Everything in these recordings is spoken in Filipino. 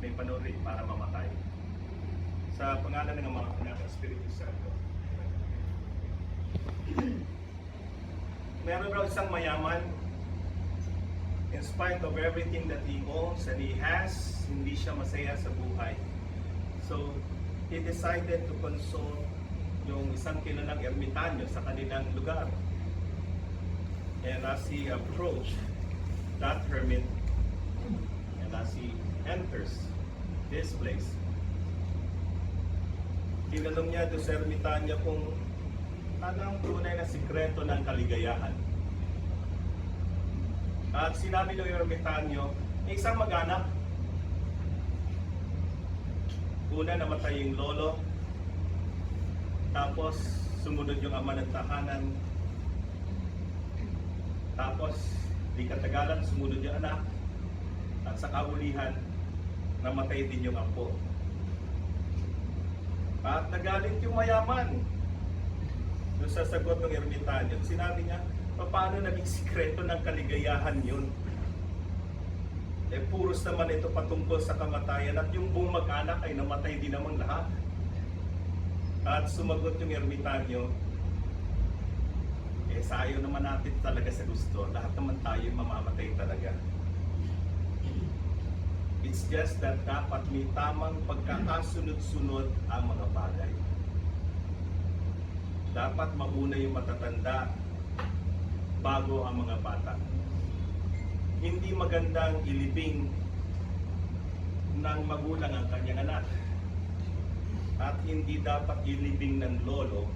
may panuri para mamatay. Sa pangalan ng mga anak ng Espiritu Santo. Meron raw isang mayaman, in spite of everything that he owns and he has, hindi siya masaya sa buhay. So, he decided to consult yung isang kilalang ermitanyo sa kanilang lugar. And as he approached that hermit, and as he enters this place, tinanong niya doon sa ermitanyo kung anong tunay na sikreto ng kaligayahan. At sinabi ng ermitanyo, may isang mag-anak. Una, namatay yung lolo. Tapos, sumunod yung ama ng tahanan. Tapos, di katagalan, sumunod yung anak. At sa kaulihan, namatay din yung apo. At nagalit yung mayaman doon sa sagot ng ermitanyo. Sinabi niya, paano naging sikreto ng kaligayahan yun? Eh, puros naman ito patungkol sa kamatayan at yung buong mag-anak ay namatay din naman lahat. At sumagot yung ermitanyo, eh, sa ayaw naman natin talaga sa gusto. Lahat naman tayo mamamatay talaga. It's just that dapat may tamang pagkakasunod-sunod ang mga bagay. Dapat mauna yung matatanda bago ang mga bata. Hindi magandang ilibing ng magulang ang kanyang anak. At hindi dapat ilibing ng lolo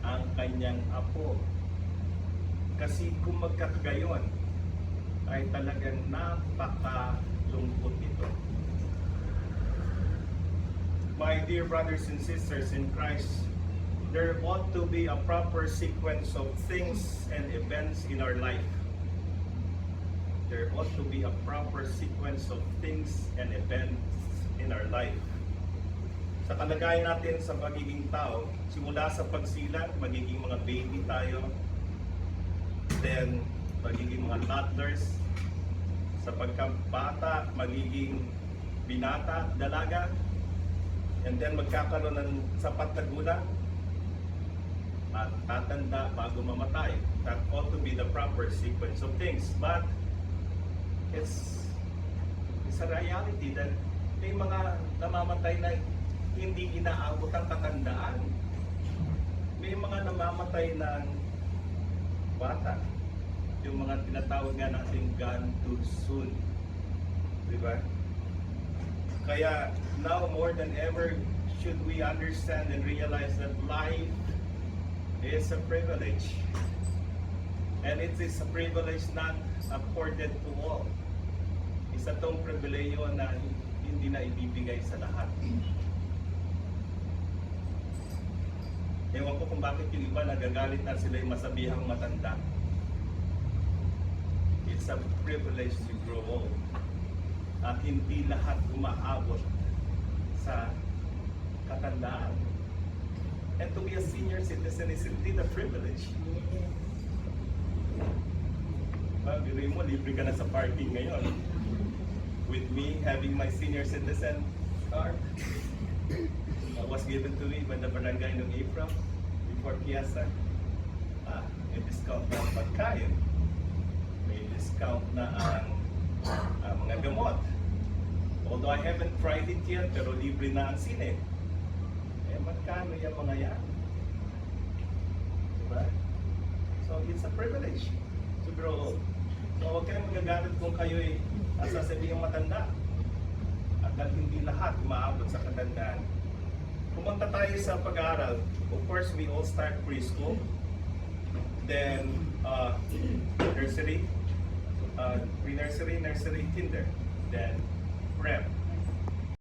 ang kanyang apo. Kasi kung magkakagayon, ay talagang napakalungkot ito. My dear brothers and sisters in Christ, there ought to be a proper sequence of things and events in our life. There ought to be a proper sequence of things and events in our life. Sa kalagayan natin sa pagiging tao, simula sa pagsilang, magiging mga baby tayo, then magiging mga toddlers, sa pagkabata, magiging binata, dalaga, and then magkakaroon ng sapat na gulang, at tatanda bago mamatay. That ought to be the proper sequence of things. But it's a reality that may mga namamatay na hindi inaabot ang katandaan. May mga namamatay ng bata. Yung mga tinatawag nga natin gone too soon. Diba? Kaya now more than ever should we understand and realize that life is a privilege. And it is a privilege not accorded to all. Isa tong pribileyo na hindi na ibibigay sa lahat. Ewan ko kung bakit yung iba nagagalit na sila yung masabihang matanda. It's a privilege to grow old. At hindi lahat umaabot sa katandaan. And to be a senior citizen is indeed a privilege. Biruin mo, libre ka na sa parking ngayon. With me having my senior citizen card, was given to me by the barangay ng April before Piazza. May discount na ang pagkain. May discount na ang mga gamot. Although I haven't tried it yet, pero libre na ang sine. Eh, magkano yung mga yan? Diba? So, it's a privilege to grow old. So, huwag kayong magagalit kung kayo'y sasabihin matanda. At dahil hindi lahat maabot sa katandaan. Pumunta tayo sa pag-aaral. Of course, we all start preschool. Then, nursery, pre-nursery, nursery, kinder. Then, prep.